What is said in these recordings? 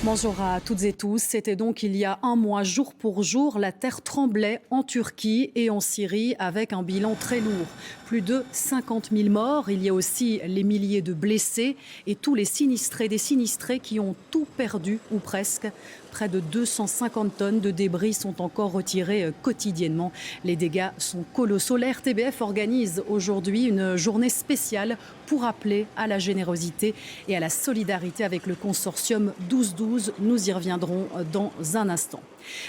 Bonjour à toutes et tous. C'était donc il y a un mois, jour pour jour, la terre tremblait en Turquie et en Syrie avec un bilan très lourd. Plus de 50 000 morts, il y a aussi les milliers de blessés et tous les sinistrés, des sinistrés qui ont tout perdu ou presque. Près de 250 tonnes de débris sont encore retirés quotidiennement. Les dégâts sont colossaux. La RTBF organise aujourd'hui une journée spéciale pour appeler à la générosité et à la solidarité avec le consortium 12-12. Nous y reviendrons dans un instant.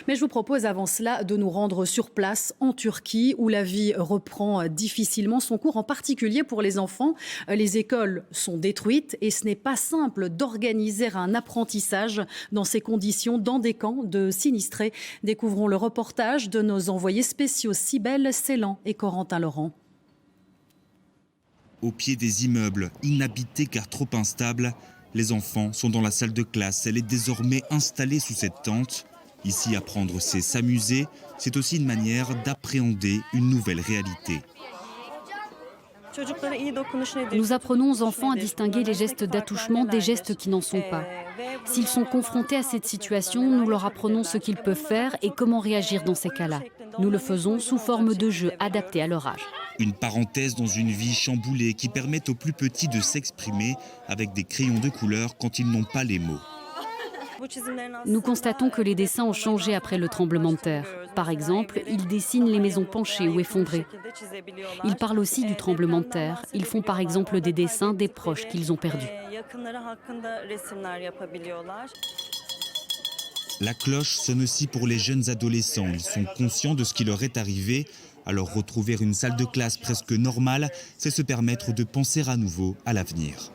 Mais je vous propose avant cela de nous rendre sur place en Turquie où la vie reprend difficilement son cours, en particulier pour les enfants. Les écoles sont détruites et ce n'est pas simple d'organiser un apprentissage dans ces conditions, dans des camps de sinistrés. Découvrons le reportage de nos envoyés spéciaux Cybèle Ceylan et Corentin Laurent. Au pied des immeubles, inhabités car trop instables, les enfants sont dans la salle de classe. Elle est désormais installée sous cette tente. Ici, apprendre, c'est s'amuser. C'est aussi une manière d'appréhender une nouvelle réalité. Nous apprenons aux enfants à distinguer les gestes d'attouchement des gestes qui n'en sont pas. S'ils sont confrontés à cette situation, nous leur apprenons ce qu'ils peuvent faire et comment réagir dans ces cas-là. Nous le faisons sous forme de jeux adaptés à leur âge. Une parenthèse dans une vie chamboulée qui permet aux plus petits de s'exprimer avec des crayons de couleur quand ils n'ont pas les mots. Nous constatons que les dessins ont changé après le tremblement de terre. Par exemple, ils dessinent les maisons penchées ou effondrées. Ils parlent aussi du tremblement de terre. Ils font par exemple des dessins des proches qu'ils ont perdus. La cloche sonne aussi pour les jeunes adolescents. Ils sont conscients de ce qui leur est arrivé. Alors retrouver une salle de classe presque normale, c'est se permettre de penser à nouveau à l'avenir.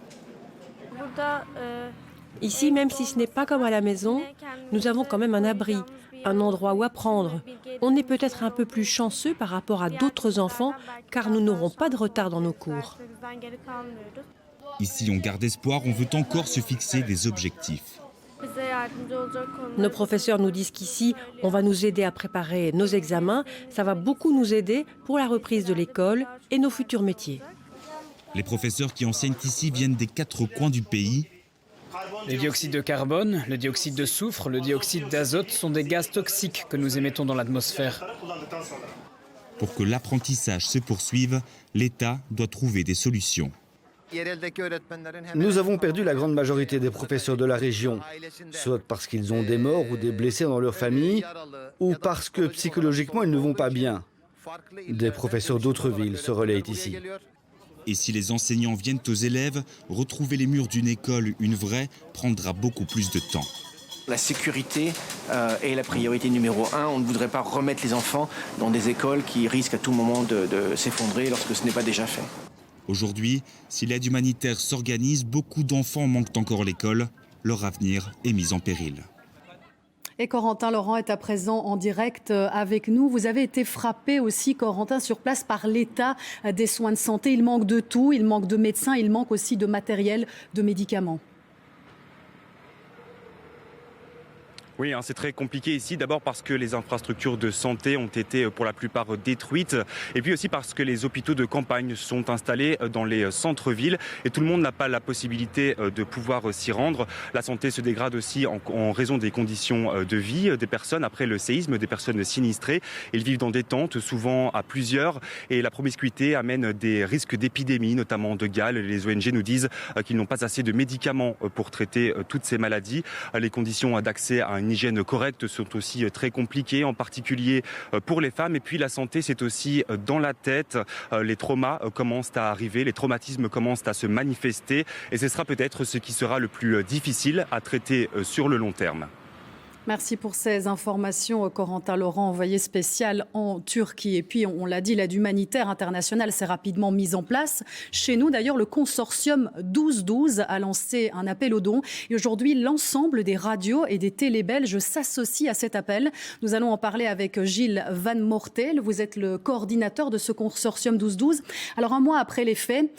Ici, même si ce n'est pas comme à la maison, nous avons quand même un abri, un endroit où apprendre. On est peut-être un peu plus chanceux par rapport à d'autres enfants, car nous n'aurons pas de retard dans nos cours. Ici, on garde espoir, on veut encore se fixer des objectifs. Nos professeurs nous disent qu'ici, on va nous aider à préparer nos examens. Ça va beaucoup nous aider pour la reprise de l'école et nos futurs métiers. Les professeurs qui enseignent ici viennent des 4 coins du pays. Le dioxyde de carbone, le dioxyde de soufre, le dioxyde d'azote sont des gaz toxiques que nous émettons dans l'atmosphère. Pour que l'apprentissage se poursuive, l'État doit trouver des solutions. Nous avons perdu la grande majorité des professeurs de la région, soit parce qu'ils ont des morts ou des blessés dans leur famille, ou parce que psychologiquement ils ne vont pas bien. Des professeurs d'autres villes se relaient ici. Et si les enseignants viennent aux élèves, retrouver les murs d'une école, une vraie, prendra beaucoup plus de temps. La sécurité est la priorité numéro 1. On ne voudrait pas remettre les enfants dans des écoles qui risquent à tout moment de s'effondrer lorsque ce n'est pas déjà fait. Aujourd'hui, si l'aide humanitaire s'organise, beaucoup d'enfants manquent encore l'école. Leur avenir est mis en péril. Et Corentin Laurent est à présent en direct avec nous. Vous avez été frappé aussi, Corentin, sur place par l'état des soins de santé. Il manque de tout, il manque de médecins, il manque aussi de matériel, de médicaments. Oui, c'est très compliqué ici. D'abord parce que les infrastructures de santé ont été pour la plupart détruites. Et puis aussi parce que les hôpitaux de campagne sont installés dans les centres-villes. Et tout le monde n'a pas la possibilité de pouvoir s'y rendre. La santé se dégrade aussi en raison des conditions de vie des personnes après le séisme, des personnes sinistrées. Ils vivent dans des tentes, souvent à plusieurs. Et la promiscuité amène des risques d'épidémie, notamment de gale. Les ONG nous disent qu'ils n'ont pas assez de médicaments pour traiter toutes ces maladies. Les conditions d'accès à une hygiène correcte sont aussi très compliquées, en particulier pour les femmes. Et puis la santé, c'est aussi dans la tête. Les traumas commencent à arriver, les traumatismes commencent à se manifester. Et ce sera peut-être ce qui sera le plus difficile à traiter sur le long terme. Merci pour ces informations, Corentin Laurent, envoyé spécial en Turquie. Et puis, on l'a dit, l'aide humanitaire internationale s'est rapidement mise en place. Chez nous, d'ailleurs, le consortium 12-12 a lancé un appel aux dons. Et aujourd'hui, l'ensemble des radios et des télés belges s'associent à cet appel. Nous allons en parler avec Gilles Van Mortel. Vous êtes le coordinateur de ce consortium 12-12. Alors, un mois après les faits,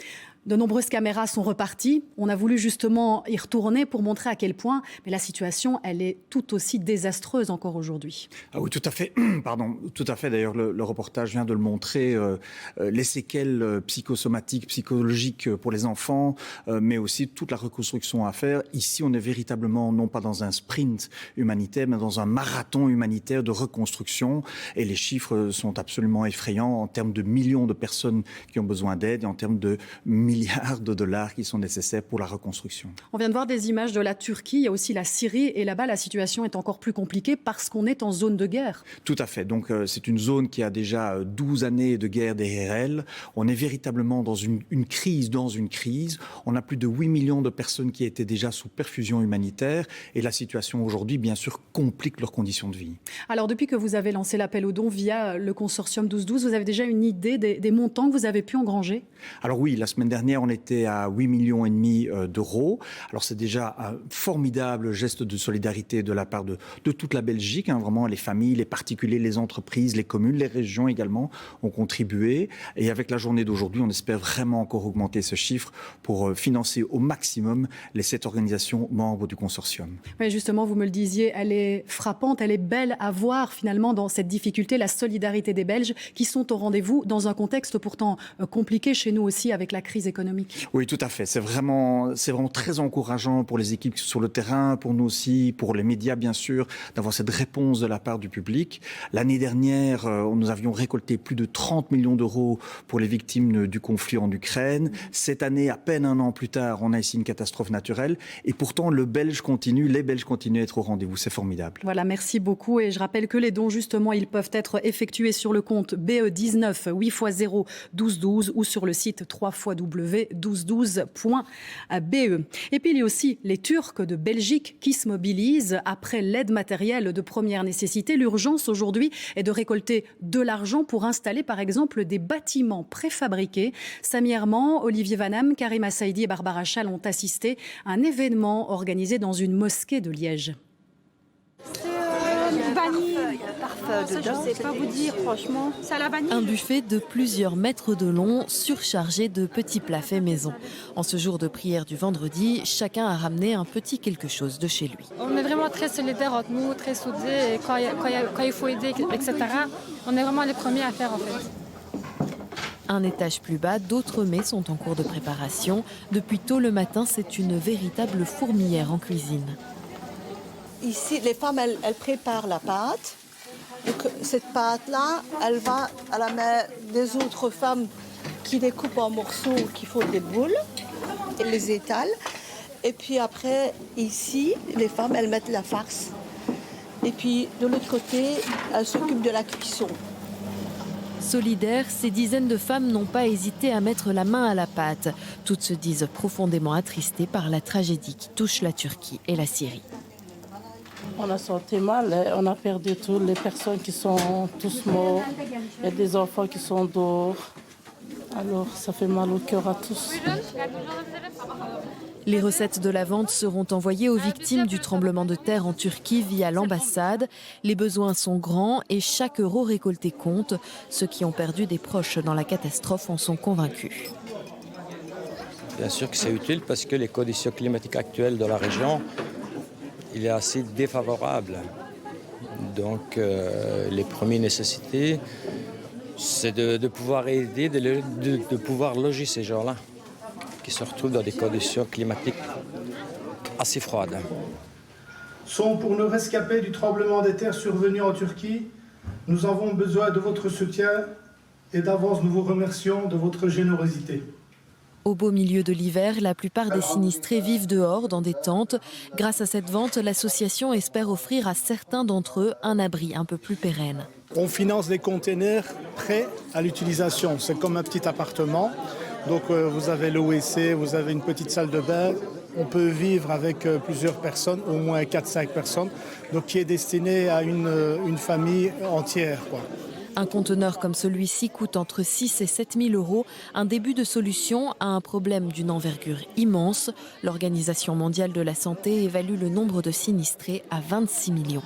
De nombreuses caméras sont reparties. On a voulu justement y retourner pour montrer à quel point mais la situation, elle est tout aussi désastreuse encore aujourd'hui. Ah oui, tout à fait. Pardon, tout à fait. D'ailleurs, le reportage vient de le montrer. Les séquelles psychosomatiques, psychologiques pour les enfants, mais aussi toute la reconstruction à faire. Ici, on est véritablement non pas dans un sprint humanitaire, mais dans un marathon humanitaire de reconstruction. Et les chiffres sont absolument effrayants en termes de millions de personnes qui ont besoin d'aide et en termes de milliards de dollars qui sont nécessaires pour la reconstruction. On vient de voir des images de la Turquie, il y a aussi la Syrie et là-bas la situation est encore plus compliquée parce qu'on est en zone de guerre. Tout à fait, donc c'est une zone qui a déjà 12 années de guerre derrière elle. On est véritablement dans une crise dans une crise. On a plus de 8 millions de personnes qui étaient déjà sous perfusion humanitaire et la situation aujourd'hui bien sûr complique leurs conditions de vie. Alors depuis que vous avez lancé l'appel aux dons via le consortium 12-12, vous avez déjà une idée des montants que vous avez pu engranger? Alors oui, la semaine dernière, on était à 8,5 millions d'euros. Alors c'est déjà un formidable geste de solidarité de la part de toute la Belgique. Vraiment, les familles, les particuliers, les entreprises, les communes, les régions également ont contribué. Et avec la journée d'aujourd'hui, on espère vraiment encore augmenter ce chiffre pour financer au maximum les 7 organisations membres du consortium. Mais justement, vous me le disiez, elle est frappante, elle est belle à voir finalement dans cette difficulté, la solidarité des Belges qui sont au rendez-vous dans un contexte pourtant compliqué chez nous aussi avec la crise économique. Oui, tout à fait. C'est vraiment très encourageant pour les équipes sur le terrain, pour nous aussi, pour les médias bien sûr, d'avoir cette réponse de la part du public. L'année dernière, nous avions récolté plus de 30 millions d'euros pour les victimes du conflit en Ukraine. Cette année, à peine un an plus tard, on a ici une catastrophe naturelle et pourtant les Belges continuent à être au rendez-vous. C'est formidable. Voilà, merci beaucoup et je rappelle que les dons justement, ils peuvent être effectués sur le compte BE19 8x0 1212 ou sur le site www.1212.be. Et puis il y a aussi les Turcs de Belgique qui se mobilisent après l'aide matérielle de première nécessité. L'urgence aujourd'hui est de récolter de l'argent pour installer par exemple des bâtiments préfabriqués. Samy Herman, Olivier Vanham, Karima Saïdi et Barbara Chal ont assisté à un événement organisé dans une mosquée de Liège. Un buffet de plusieurs mètres de long, surchargé de petits plats faits maison. En ce jour de prière du vendredi, chacun a ramené un petit quelque chose de chez lui. On est vraiment très solidaires entre nous, très soudés. Et quand il faut aider, etc., on est vraiment les premiers à faire en fait. Un étage plus bas, d'autres mets sont en cours de préparation. Depuis tôt le matin, c'est une véritable fourmilière en cuisine. Ici, les femmes, elles préparent la pâte. Donc, cette pâte-là, elle va à la main des autres femmes qui les coupent en morceaux, qui font des boules et les étalent. Et puis après, ici, les femmes, elles mettent la farce. Et puis, de l'autre côté, elles s'occupent de la cuisson. Solidaires, ces dizaines de femmes n'ont pas hésité à mettre la main à la pâte. Toutes se disent profondément attristées par la tragédie qui touche la Turquie et la Syrie. On a senti mal, on a perdu toutes les personnes qui sont tous morts. Il y a des enfants qui sont dehors. Alors ça fait mal au cœur à tous. Les recettes de la vente seront envoyées aux victimes du tremblement de terre en Turquie via l'ambassade. Les besoins sont grands et chaque euro récolté compte. Ceux qui ont perdu des proches dans la catastrophe en sont convaincus. Bien sûr que c'est utile parce que les conditions climatiques actuelles de la région, il est assez défavorable. Donc les premières nécessités, c'est de pouvoir aider, de pouvoir loger ces gens-là qui se retrouvent dans des conditions climatiques assez froides. Sont pour nos rescapés du tremblement de terre survenu en Turquie. Nous avons besoin de votre soutien et d'avance nous vous remercions de votre générosité. Au beau milieu de l'hiver, la plupart des sinistrés vivent dehors dans des tentes. Grâce à cette vente, l'association espère offrir à certains d'entre eux un abri un peu plus pérenne. On finance des containers prêts à l'utilisation. C'est comme un petit appartement. Donc vous avez l'OWC, vous avez une petite salle de bain. On peut vivre avec plusieurs personnes, au moins 4-5 personnes, donc qui est destiné à une famille entière, quoi. Un conteneur comme celui-ci coûte entre 6 et 7 000 euros, un début de solution à un problème d'une envergure immense. L'Organisation mondiale de la santé évalue le nombre de sinistrés à 26 millions.